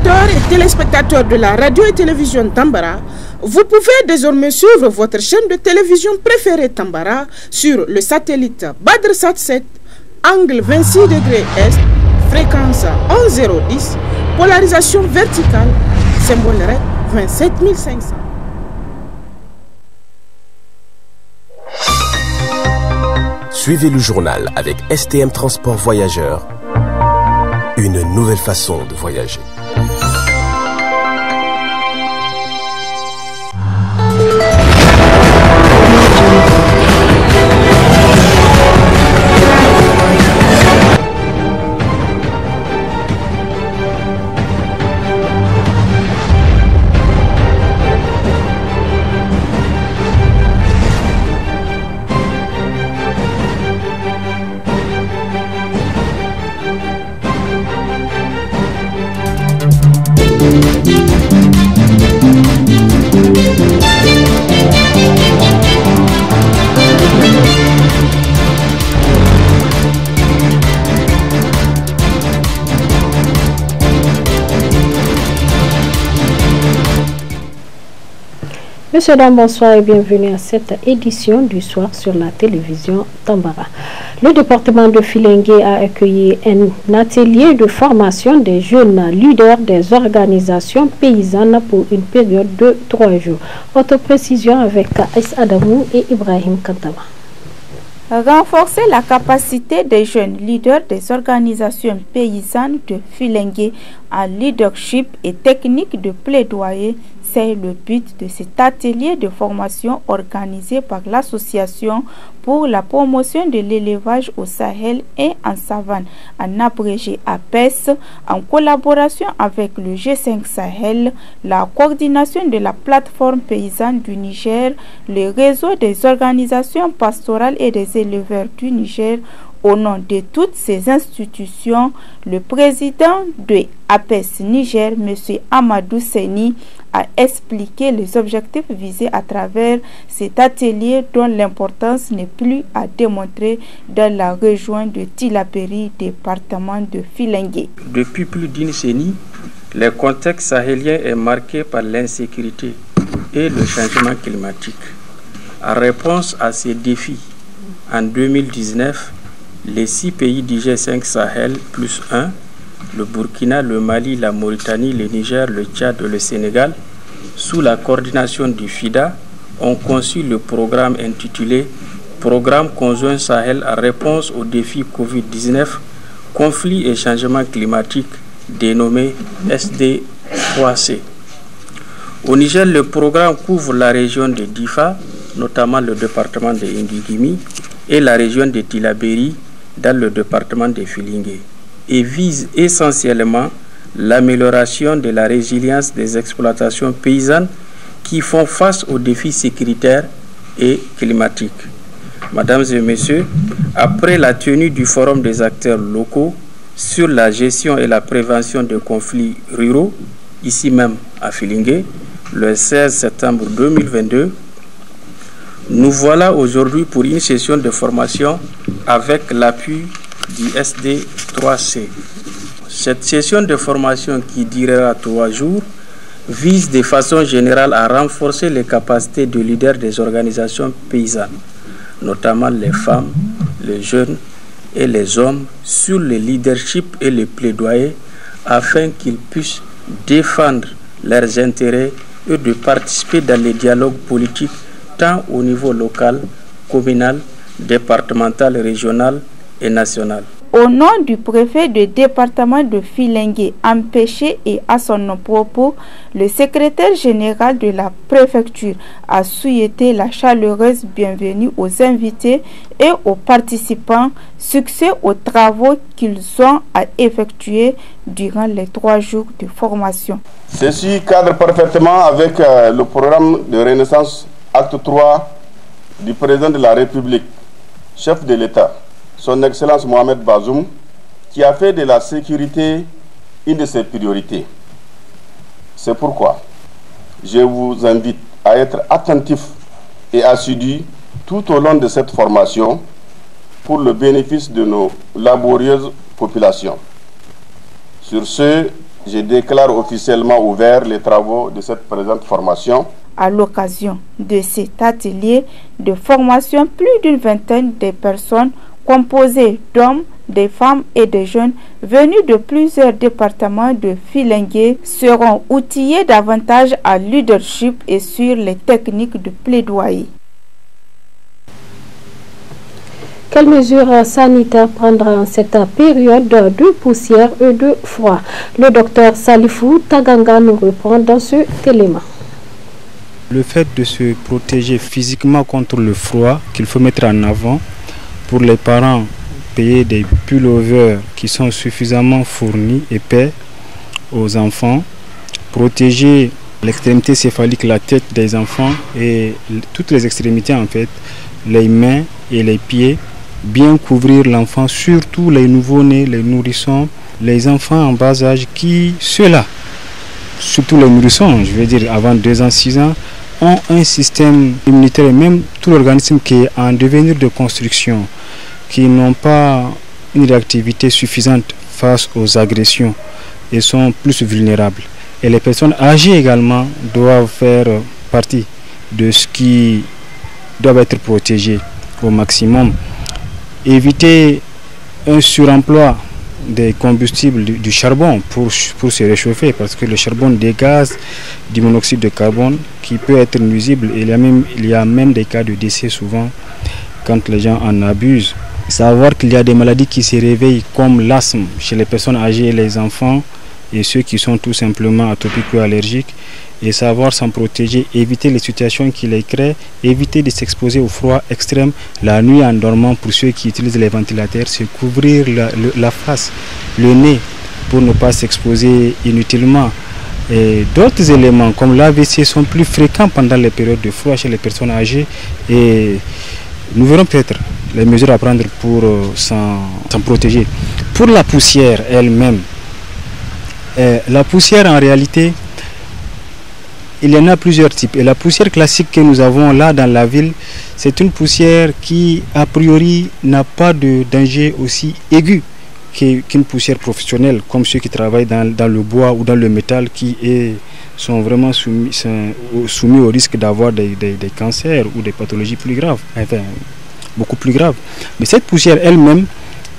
auditeurs et téléspectateurs de la radio et télévision Tambara, vous pouvez désormais suivre votre chaîne de télévision préférée Tambara sur le satellite BadrSat 7, angle 26 degrés Est, fréquence 11010, polarisation verticale, symbole REC 27500. Suivez le journal avec STM Transport Voyageurs, une nouvelle façon de voyager. Monsieur, dames, bonsoir et bienvenue à cette édition du soir sur la télévision Tambara. Le département de Filengue a accueilli un atelier de formation des jeunes leaders des organisations paysannes pour une période de 3 jours. Autre précision avec Aïs Adamou et Ibrahim Kantama. Renforcer la capacité des jeunes leaders des organisations paysannes de Filengue en leadership et technique de plaidoyer, c'est le but de cet atelier de formation organisé par l'Association pour la promotion de l'élevage au Sahel et en savane, en abrégé APES, en collaboration avec le G5 Sahel, la coordination de la plateforme paysanne du Niger, le réseau des organisations pastorales et des éleveurs du Niger. Au nom de toutes ces institutions, le président de APES Niger, M. Amadou Seni, a expliqué les objectifs visés à travers cet atelier dont l'importance n'est plus à démontrer dans la région de Tilaberi, département de Filengue. Depuis plus d'une décennie, le contexte sahélien est marqué par l'insécurité et le changement climatique. En réponse à ces défis, en 2019, les 6 pays du G5 Sahel plus 1, le Burkina, le Mali, la Mauritanie, le Niger, le Tchad et le Sénégal, sous la coordination du FIDA, ont conçu le programme intitulé Programme conjoint Sahel en réponse aux défis Covid-19, conflits et changements climatiques, dénommé SD3C. Au Niger, le programme couvre la région de Difa, notamment le département de Ngigimi, et la région de Tilaberi, dans le département de Filingue, et vise essentiellement l'amélioration de la résilience des exploitations paysannes qui font face aux défis sécuritaires et climatiques. Mesdames et messieurs, après la tenue du forum des acteurs locaux sur la gestion et la prévention des conflits ruraux, ici même à Filingue, le 16 septembre 2022, nous voilà aujourd'hui pour une session de formation avec l'appui du SD3C. Cette session de formation qui durera 3 jours vise de façon générale à renforcer les capacités de leaders des organisations paysannes, notamment les femmes, les jeunes et les hommes, sur le leadership et le plaidoyer afin qu'ils puissent défendre leurs intérêts et de participer dans les dialogues politiques tant au niveau local, communal, départemental, régional et national. Au nom du préfet du département de Filengue, empêché et à son propos, le secrétaire général de la préfecture a souhaité la chaleureuse bienvenue aux invités et aux participants, succès aux travaux qu'ils ont à effectuer durant les 3 jours de formation. Ceci cadre parfaitement avec le programme de Renaissance Acte 3 du président de la République, chef de l'État, son Excellence Mohamed Bazoum, qui a fait de la sécurité une de ses priorités. C'est pourquoi je vous invite à être attentifs et assidus tout au long de cette formation pour le bénéfice de nos laborieuses populations. Sur ce, je déclare officiellement ouvert les travaux de cette présente formation. À l'occasion de cet atelier de formation, plus d'une vingtaine de personnes composées d'hommes, des femmes et des jeunes venus de plusieurs départements de Filengue seront outillés davantage en leadership et sur les techniques de plaidoyer. Quelles mesures sanitaires prendre en cette période de poussière et de froid? Le docteur Salifou Taganga nous répond dans cet élément. Le fait de se protéger physiquement contre le froid qu'il faut mettre en avant, pour les parents, payer des pullovers qui sont suffisamment fournis, épais aux enfants, protéger l'extrémité céphalique, la tête des enfants et toutes les extrémités en fait, les mains et les pieds, bien couvrir l'enfant, surtout les nouveau-nés, les nourrissons, les enfants en bas âge qui, ceux-là, surtout les nourrissons, je veux dire avant 2 ans, 6 ans, ont un système immunitaire et même tout l'organisme qui est en devenir de construction, qui n'ont pas une réactivité suffisante face aux agressions et sont plus vulnérables. Et les personnes âgées également doivent faire partie de ce qui doivent être protégées au maximum. Éviter un suremploi des combustibles du charbon pour se réchauffer, parce que le charbon dégaze du monoxyde de carbone qui peut être nuisible. Et il y a même des cas de décès souvent quand les gens en abusent. Savoir qu'il y a des maladies qui se réveillent comme l'asthme chez les personnes âgées et les enfants et ceux qui sont tout simplement atopiques ou allergiques, et savoir s'en protéger, éviter les situations qui les créent, éviter de s'exposer au froid extrême la nuit en dormant pour ceux qui utilisent les ventilateurs, se couvrir la face, le nez pour ne pas s'exposer inutilement. Et d'autres éléments comme l'AVC sont plus fréquents pendant les périodes de froid chez les personnes âgées, et nous verrons peut-être les mesures à prendre pour s'en protéger. Pour la poussière elle-même, la poussière en réalité, il y en a plusieurs types. Et la poussière classique que nous avons là dans la ville, c'est une poussière qui a priori n'a pas de danger aussi aigu qu'une poussière professionnelle, comme ceux qui travaillent dans le bois ou dans le métal, qui sont vraiment soumis au risque d'avoir des cancers ou des pathologies plus graves, enfin beaucoup plus graves. Mais cette poussière elle-même,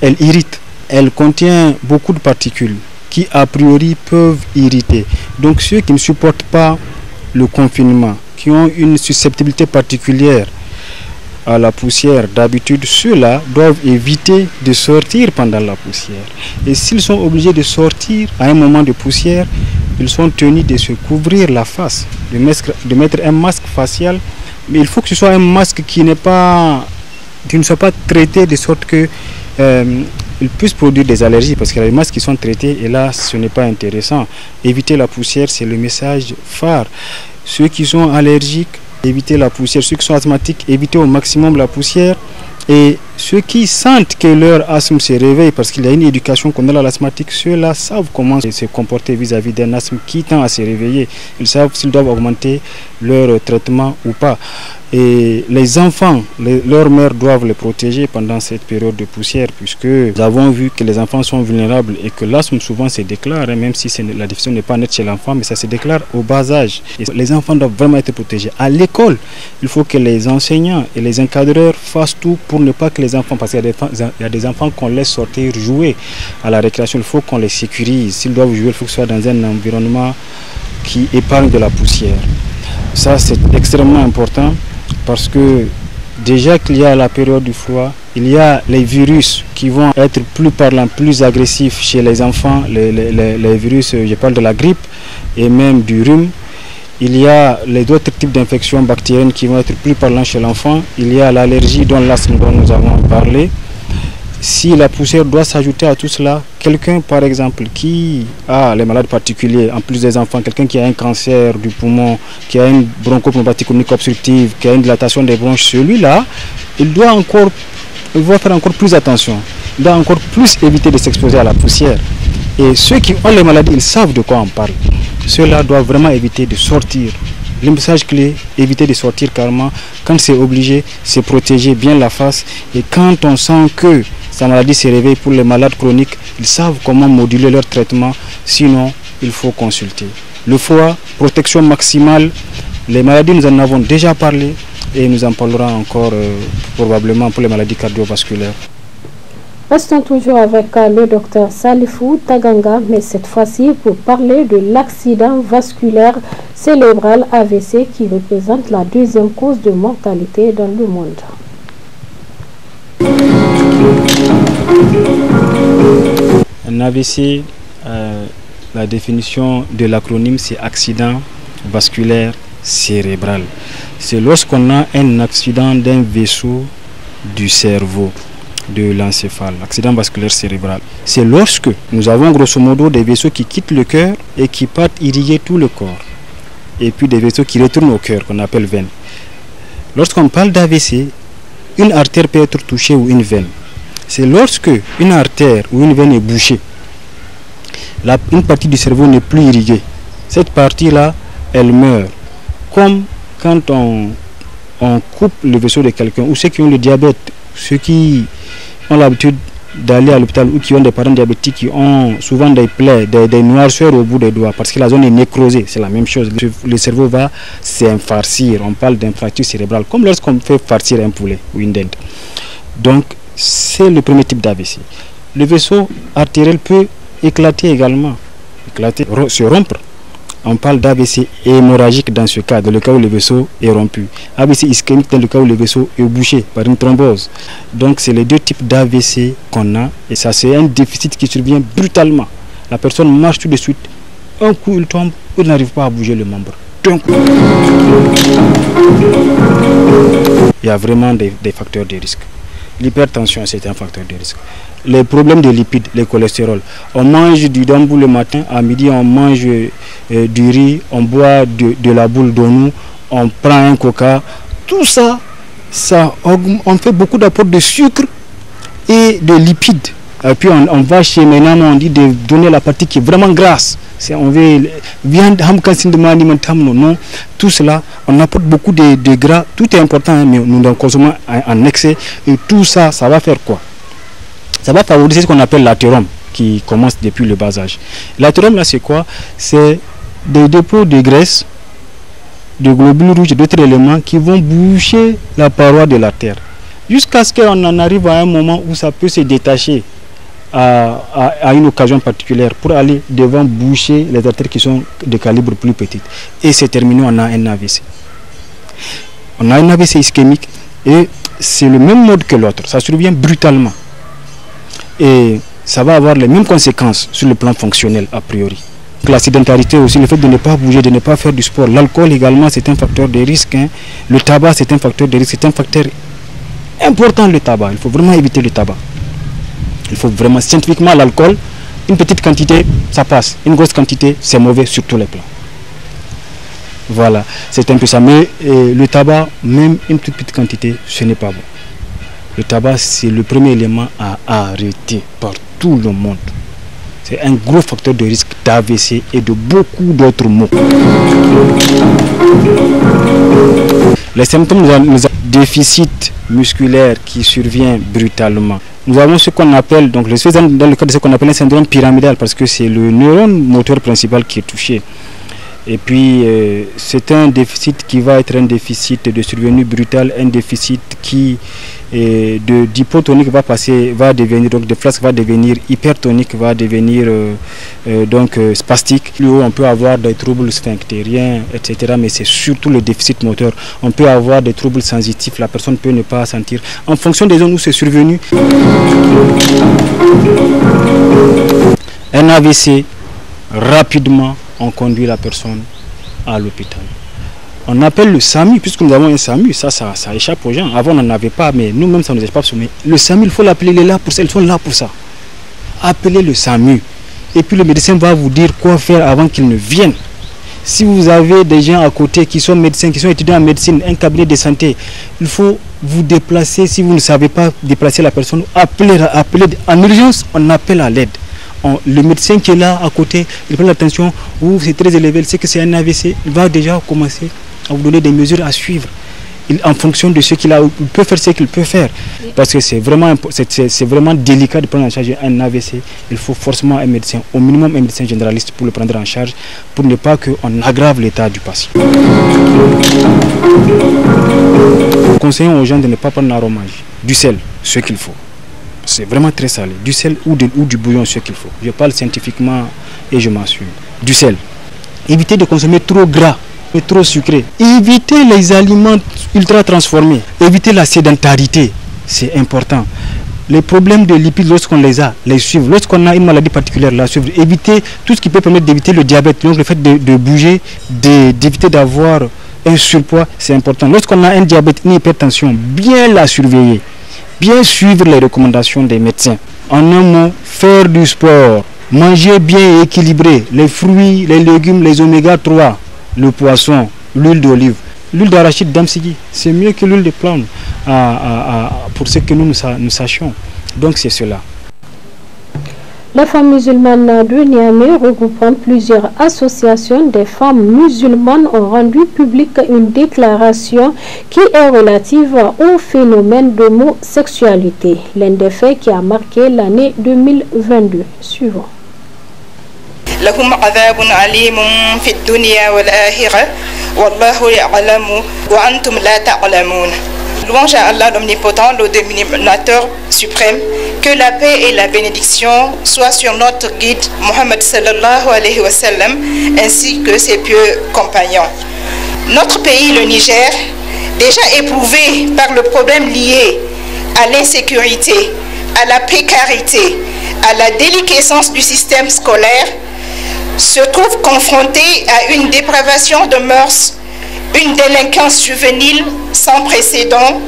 elle irrite. Elle contient beaucoup de particules qui a priori peuvent irriter. Donc ceux qui ne supportent pas le confinement, qui ont une susceptibilité particulière à la poussière, d'habitude, ceux-là doivent éviter de sortir pendant la poussière. Et s'ils sont obligés de sortir à un moment de poussière, ils sont tenus de se couvrir la face, de mettre un masque facial. Mais il faut que ce soit un masque qui ne soit pas traité de sorte que il puisse produire des allergies, parce qu'il y a des masques qui sont traités et là ce n'est pas intéressant. Éviter la poussière, c'est le message phare. Ceux qui sont allergiques, éviter la poussière. Ceux qui sont asthmatiques, éviter au maximum la poussière. Et ceux qui sentent que leur asthme se réveille, parce qu'il y a une éducation qu'on a à l'asthmatique, ceux-là savent comment se comporter vis-à-vis d'un asthme qui tend à se réveiller. Ils savent s'ils doivent augmenter leur traitement ou pas. Et les enfants, leurs mères doivent les protéger pendant cette période de poussière, puisque nous avons vu que les enfants sont vulnérables et que l'asthme souvent se déclare, même si la définition n'est pas nette chez l'enfant, mais ça se déclare au bas âge. Et les enfants doivent vraiment être protégés. À l'école, il faut que les enseignants et les encadreurs fassent tout pour ne pas que les enfants, parce qu'il y a des enfants qu'on laisse sortir jouer à la récréation, il faut qu'on les sécurise. S'ils doivent jouer, il faut que ce soit dans un environnement qui épargne de la poussière. Ça, c'est extrêmement important. Parce que déjà qu'il y a la période du froid, il y a les virus qui vont être plus parlants, plus agressifs chez les enfants, les virus, je parle de la grippe et même du rhume. Il y a les autres types d'infections bactériennes qui vont être plus parlants chez l'enfant. Il y a l'allergie dont l'asthme dont nous avons parlé. Si la poussière doit s'ajouter à tout cela, quelqu'un par exemple qui a les malades particuliers, en plus des enfants, quelqu'un qui a un cancer du poumon, qui a une bronchopneumopathie chronique obstructive, qui a une dilatation des bronches, celui-là, il doit faire encore plus attention. Il doit encore plus éviter de s'exposer à la poussière. Et ceux qui ont les maladies, ils savent de quoi on parle. Ceux-là doivent vraiment éviter de sortir. Le message clé, éviter de sortir carrément. Quand c'est obligé, c'est protéger bien la face. Et quand on sent que sa maladie se réveille, pour les malades chroniques, ils savent comment moduler leur traitement. Sinon, il faut consulter. Le foie, protection maximale. Les maladies, nous en avons déjà parlé et nous en parlerons encore probablement pour les maladies cardiovasculaires. Restons toujours avec le docteur Salifou Taganga, mais cette fois-ci pour parler de l'accident vasculaire cérébral AVC qui représente la deuxième cause de mortalité dans le monde. Un AVC, la définition de l'acronyme, c'est accident vasculaire cérébral. C'est lorsqu'on a un accident d'un vaisseau du cerveau, de l'encéphale, accident vasculaire cérébral. C'est lorsque nous avons grosso modo des vaisseaux qui quittent le cœur et qui partent irriguer tout le corps. Et puis des vaisseaux qui retournent au cœur, qu'on appelle veine. Lorsqu'on parle d'AVC, une artère peut être touchée ou une veine. C'est lorsque une artère ou une veine est bouchée, une partie du cerveau n'est plus irriguée. Cette partie-là, elle meurt. Comme quand on coupe le vaisseau de quelqu'un, ou ceux qui ont le diabète, ceux qui ont l'habitude d'aller à l'hôpital ou qui ont des parents diabétiques qui ont souvent des plaies, des noirceurs au bout des doigts parce que la zone est nécrosée, c'est la même chose. Le cerveau va s'infarcir, on parle d'infarctus cérébral, comme lorsqu'on fait farcir un poulet ou une dinde. Donc c'est le premier type d'AVC. Le vaisseau artériel peut éclater également, se rompre. On parle d'AVC hémorragique dans ce cas, dans le cas où le vaisseau est rompu. AVC ischémique dans le cas où le vaisseau est bouché par une thrombose. Donc c'est les deux types d'AVC qu'on a. Et ça c'est un déficit qui survient brutalement. La personne marche tout de suite. Un coup il tombe, il n'arrive pas à bouger le membre. D'un coup. Il y a vraiment des facteurs de risque. L'hypertension c'est un facteur de risque. Les problèmes de lipides, le cholestérol. On mange du dambou le matin, à midi on mange du riz, on boit de la boule d'onou, on prend un coca. Tout ça, on fait beaucoup d'apports de sucre et de lipides. Et puis on va chez maintenant, on dit de donner la partie qui est vraiment grasse. On veut viande, non. Tout cela, on apporte beaucoup de gras. Tout est important, hein, mais nous en consommons en excès. Et tout ça, ça va faire quoi? Ça va favoriser ce qu'on appelle l'athérome qui commence depuis le bas âge. L'athérome là c'est quoi? C'est des dépôts de graisse, de globules rouges et d'autres éléments qui vont boucher la paroi de l'artère. Jusqu'à ce qu'on en arrive à un moment où ça peut se détacher à une occasion particulière pour aller devant boucher les artères qui sont de calibre plus petit. Et c'est terminé, on a un AVC. On a un AVC ischémique et c'est le même mode que l'autre. Ça survient brutalement. Et ça va avoir les mêmes conséquences sur le plan fonctionnel a priori. La sédentarité aussi, le fait de ne pas bouger, de ne pas faire du sport. L'alcool également c'est un facteur de risque, hein. Le tabac c'est un facteur de risque, c'est un facteur important le tabac. Il faut vraiment éviter le tabac. Il faut vraiment, scientifiquement l'alcool, une petite quantité ça passe, une grosse quantité c'est mauvais sur tous les plans. Voilà, c'est un peu ça. Mais le tabac, même une toute petite quantité, ce n'est pas bon. Le tabac, c'est le premier élément à arrêter par tout le monde. C'est un gros facteur de risque d'AVC et de beaucoup d'autres maux. Les symptômes, nous avons déficit musculaire qui survient brutalement. Nous avons ce qu'on appelle, donc dans le cas de ce qu'on appelle un syndrome pyramidal, parce que c'est le neurone moteur principal qui est touché. Et puis, c'est un déficit qui va être un déficit de survenue brutale, un déficit qui, d'hypotonique va devenir, donc de flasque va devenir hypertonique, va devenir spastique. Plus haut, on peut avoir des troubles sphinctériens, etc. Mais c'est surtout le déficit moteur. On peut avoir des troubles sensitifs, la personne peut ne pas sentir. En fonction des zones où c'est survenu, un AVC, rapidement, on conduit la personne à l'hôpital. On appelle le SAMU, puisque nous avons un SAMU, ça échappe aux gens. Avant, on n'en avait pas, mais nous-mêmes, ça nous échappe. Mais le SAMU, il faut l'appeler, il est là pour ça, ils sont là pour ça. Appelez le SAMU. Et puis le médecin va vous dire quoi faire avant qu'il ne vienne. Si vous avez des gens à côté qui sont médecins, qui sont étudiants en médecine, un cabinet de santé, il faut vous déplacer. Si vous ne savez pas déplacer la personne, appelez en urgence, on appelle à l'aide. Le médecin qui est là à côté, il prend l'attention, ou c'est très élevé, il sait que c'est un AVC, il va déjà commencer à vous donner des mesures à suivre. en fonction de ce qu'il a, il peut faire ce qu'il peut faire. Parce que c'est vraiment délicat de prendre en charge un AVC. Il faut forcément un médecin, au minimum un médecin généraliste pour le prendre en charge, pour ne pas qu'on aggrave l'état du patient. Nous conseillons aux gens de ne pas prendre l'aromage, du sel, ce qu'il faut. C'est vraiment très salé. Du sel ou du bouillon, ce qu'il faut. Je parle scientifiquement et je m'en suis. Du sel. Évitez de consommer trop gras et trop sucré. Évitez les aliments ultra transformés. Évitez la sédentarité. C'est important. Les problèmes de lipides, lorsqu'on les a, les suivre. Lorsqu'on a une maladie particulière, la suivre. Évitez tout ce qui peut permettre d'éviter le diabète. Donc le fait de bouger, d'éviter d'avoir un surpoids, c'est important. Lorsqu'on a un diabète, une hypertension, bien la surveiller. Bien suivre les recommandations des médecins. En un mot, faire du sport. Manger bien et équilibré. Les fruits, les légumes, les oméga 3, le poisson, l'huile d'olive. L'huile d'arachide d'Amsigui, c'est mieux que l'huile de palme pour ce que nous sachions. Donc c'est cela. Les femmes musulmanes de Niamey, regroupant plusieurs associations des femmes musulmanes, ont rendu publique une déclaration qui est relative au phénomène d'homosexualité, l'un des faits qui a marqué l'année 2022. Suivant. لهم عذاب عليم في الدنيا والآخرة والله يعلم وأنتم لا تعلمون. Louange à Allah l'Omnipotent, le Dominateur suprême, que la paix et la bénédiction soient sur notre guide Mohammed sallallahu alayhi wa sallam ainsi que ses pieux compagnons. Notre pays, le Niger, déjà éprouvé par le problème lié à l'insécurité, à la précarité, à la déliquescence du système scolaire, se trouve confronté à une dépravation de mœurs, une délinquance juvénile sans précédent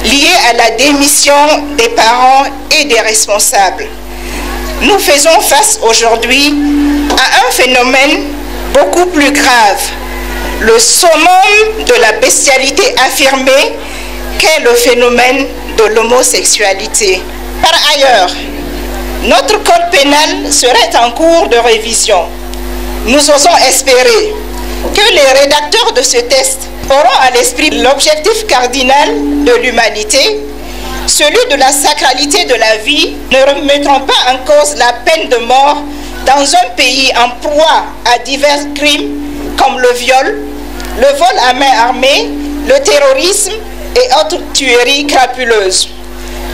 liée à la démission des parents et des responsables. Nous faisons face aujourd'hui à un phénomène beaucoup plus grave, le summum de la bestialité affirmée qu'est le phénomène de l'homosexualité. Par ailleurs, notre code pénal serait en cours de révision. Nous osons espérer que les rédacteurs de ce texte auront à l'esprit l'objectif cardinal de l'humanité, celui de la sacralité de la vie, ne remettront pas en cause la peine de mort dans un pays en proie à divers crimes comme le viol, le vol à main armée, le terrorisme et autres tueries crapuleuses.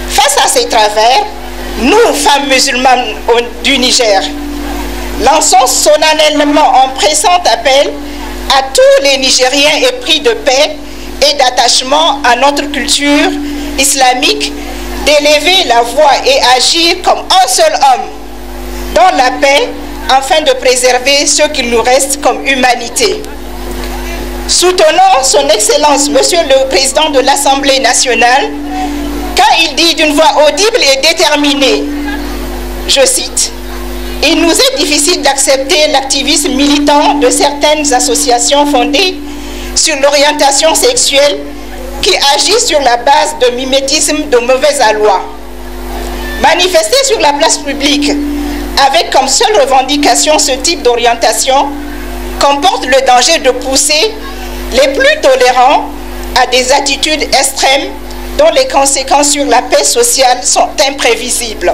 Face à ces travers, nous, femmes musulmanes du Niger, lançons solennellement un pressant appel à tous les Nigériens épris de paix et d'attachement à notre culture islamique d'élever la voix et agir comme un seul homme dans la paix afin de préserver ce qu'il nous reste comme humanité. Soutenons son Excellence, Monsieur le Président de l'Assemblée nationale, quand il dit d'une voix audible et déterminée, je cite, « Il nous est difficile d'accepter l'activisme militant de certaines associations fondées sur l'orientation sexuelle qui agissent sur la base de mimétisme de mauvais aloi. Manifester sur la place publique avec comme seule revendication ce type d'orientation comporte le danger de pousser les plus tolérants à des attitudes extrêmes dont les conséquences sur la paix sociale sont imprévisibles.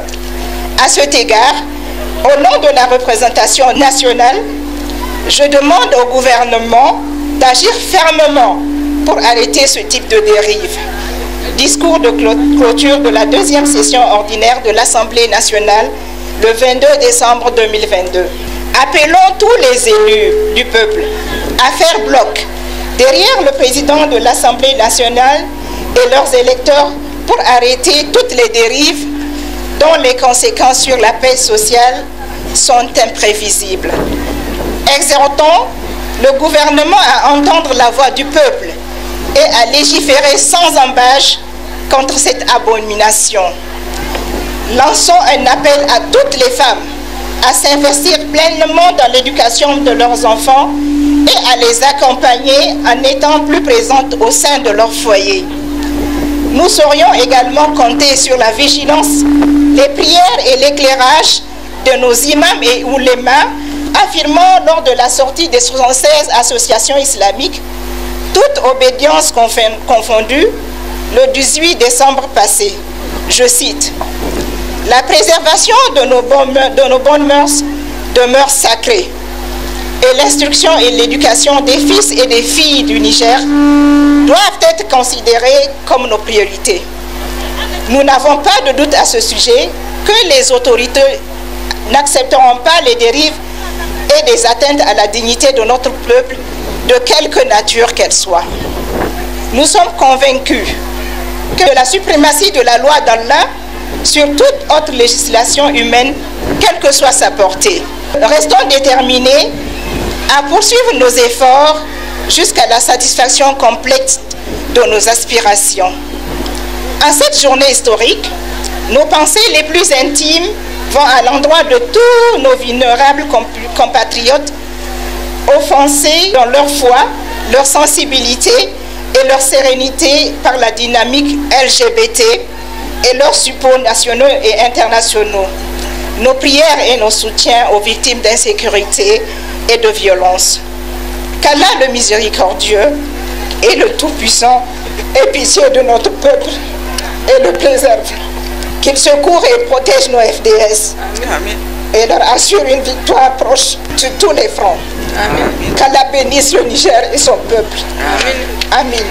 À cet égard, au nom de la représentation nationale, je demande au gouvernement d'agir fermement pour arrêter ce type de dérive. Discours de clôture de la deuxième session ordinaire de l'Assemblée nationale le 22 décembre 2022. Appelons tous les élus du peuple à faire bloc derrière le président de l'Assemblée nationale et leurs électeurs pour arrêter toutes les dérives dont les conséquences sur la paix sociale sont imprévisibles. Exhortons le gouvernement à entendre la voix du peuple et à légiférer sans embâche contre cette abomination. Lançons un appel à toutes les femmes à s'investir pleinement dans l'éducation de leurs enfants et à les accompagner en étant plus présentes au sein de leur foyer. Nous saurions également compter sur la vigilance, les prières et l'éclairage de nos imams et oulémas, affirmant lors de la sortie des 76 associations islamiques toute obédience confondue, le 18 décembre passé. Je cite, « La préservation de nos bonnes mœurs demeure sacrée et l'instruction et l'éducation des fils et des filles du Niger doivent être considérées comme nos priorités. Nous n'avons pas de doute à ce sujet que les autorités n'accepteront pas les dérives et des atteintes à la dignité de notre peuple, de quelque nature qu'elle soit. Nous sommes convaincus que la suprématie de la loi d'Allah sur toute autre législation humaine, quelle que soit sa portée. Restons déterminés à poursuivre nos efforts jusqu'à la satisfaction complète de nos aspirations. À cette journée historique, nos pensées les plus intimes vont à l'endroit de tous nos vulnérables compatriotes offensés dans leur foi, leur sensibilité et leur sérénité par la dynamique LGBT et leurs supports nationaux et internationaux. Nos prières et nos soutiens aux victimes d'insécurité et de violence. Qu'Allah le miséricordieux et le tout-puissant ait pitié de notre peuple et le préserve. Qu'il secourt et protège nos FDS. Amen. Et leur assure une victoire proche sur tous les fronts. Qu'Allah bénisse le Niger et son peuple. Amen. Amen.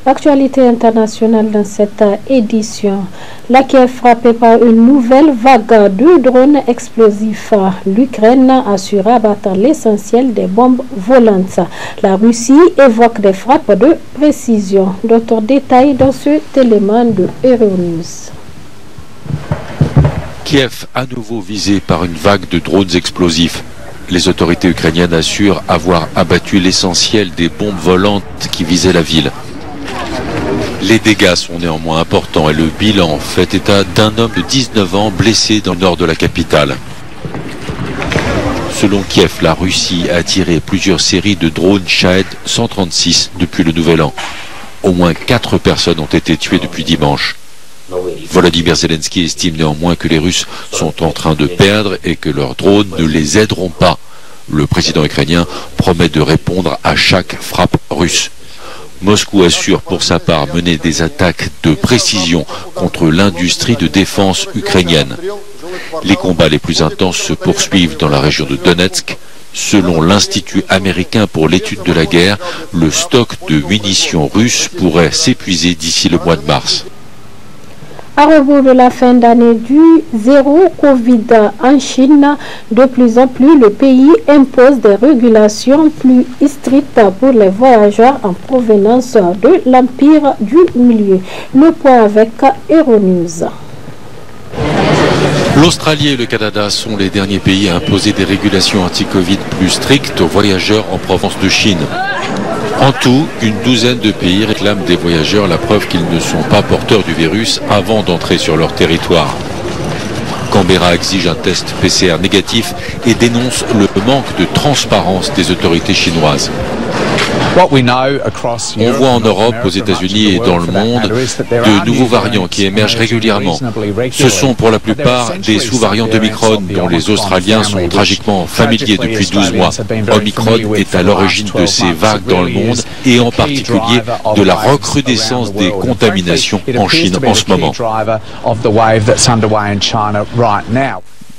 L'actualité internationale dans cette édition. La Kiev frappée par une nouvelle vague de drones explosifs. L'Ukraine assure abattre l'essentiel des bombes volantes. La Russie évoque des frappes de précision. D'autres détails dans cet élément de Euronews. Kiev à nouveau visé par une vague de drones explosifs. Les autorités ukrainiennes assurent avoir abattu l'essentiel des bombes volantes qui visaient la ville. Les dégâts sont néanmoins importants et le bilan fait état d'un homme de 19 ans blessé dans le nord de la capitale. Selon Kiev, la Russie a tiré plusieurs séries de drones Shahed 136 depuis le Nouvel An. Au moins 4 personnes ont été tuées depuis dimanche. Volodymyr Zelensky estime néanmoins que les Russes sont en train de perdre et que leurs drones ne les aideront pas. Le président ukrainien promet de répondre à chaque frappe russe. Moscou assure pour sa part mener des attaques de précision contre l'industrie de défense ukrainienne. Les combats les plus intenses se poursuivent dans la région de Donetsk. Selon l'Institut américain pour l'étude de la guerre, le stock de munitions russes pourrait s'épuiser d'ici le mois de mars. À rebours de la fin d'année du zéro Covid en Chine, de plus en plus le pays impose des régulations plus strictes pour les voyageurs en provenance de l'Empire du Milieu. Le point avec Euronews. L'Australie et le Canada sont les derniers pays à imposer des régulations anti-Covid plus strictes aux voyageurs en provenance de Chine. En tout, une douzaine de pays réclament des voyageurs la preuve qu'ils ne sont pas porteurs du virus avant d'entrer sur leur territoire. Canberra exige un test PCR négatif et dénonce le manque de transparence des autorités chinoises. On voit en Europe, aux États-Unis et dans le monde de nouveaux variants qui émergent régulièrement. Ce sont pour la plupart des sous-variants d'Omicron dont les Australiens sont tragiquement familiers depuis 12 mois. Omicron est à l'origine de ces vagues dans le monde et en particulier de la recrudescence des contaminations en Chine en ce moment.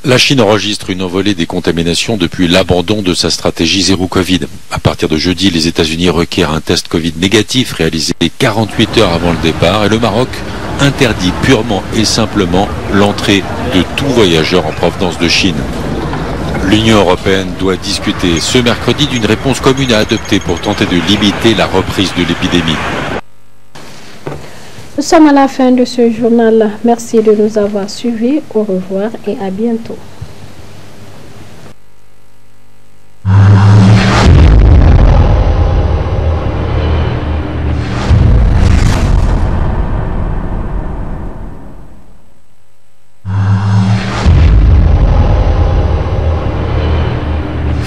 La Chine enregistre une envolée des contaminations depuis l'abandon de sa stratégie zéro Covid. À partir de jeudi, les États-Unis requièrent un test Covid négatif réalisé 48 heures avant le départ et le Maroc interdit purement et simplement l'entrée de tout voyageur en provenance de Chine. L'Union européenne doit discuter ce mercredi d'une réponse commune à adopter pour tenter de limiter la reprise de l'épidémie. Nous sommes à la fin de ce journal. Merci de nous avoir suivis. Au revoir et à bientôt.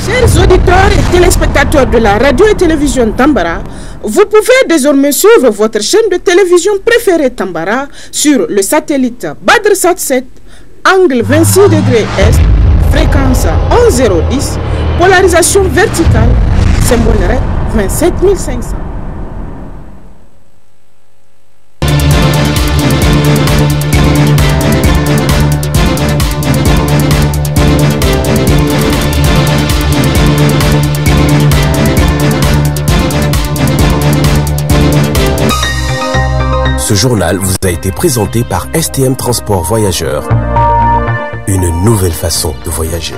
Chers auditeurs et téléspectateurs de la radio et télévision Tambara, Vous pouvez désormais suivre votre chaîne de télévision préférée Tambara sur le satellite BadrSat 7, angle 26 degrés Est, fréquence 11010, polarisation verticale, symbole REC 27500. Ce journal vous a été présenté par STM Transport Voyageurs. Une nouvelle façon de voyager.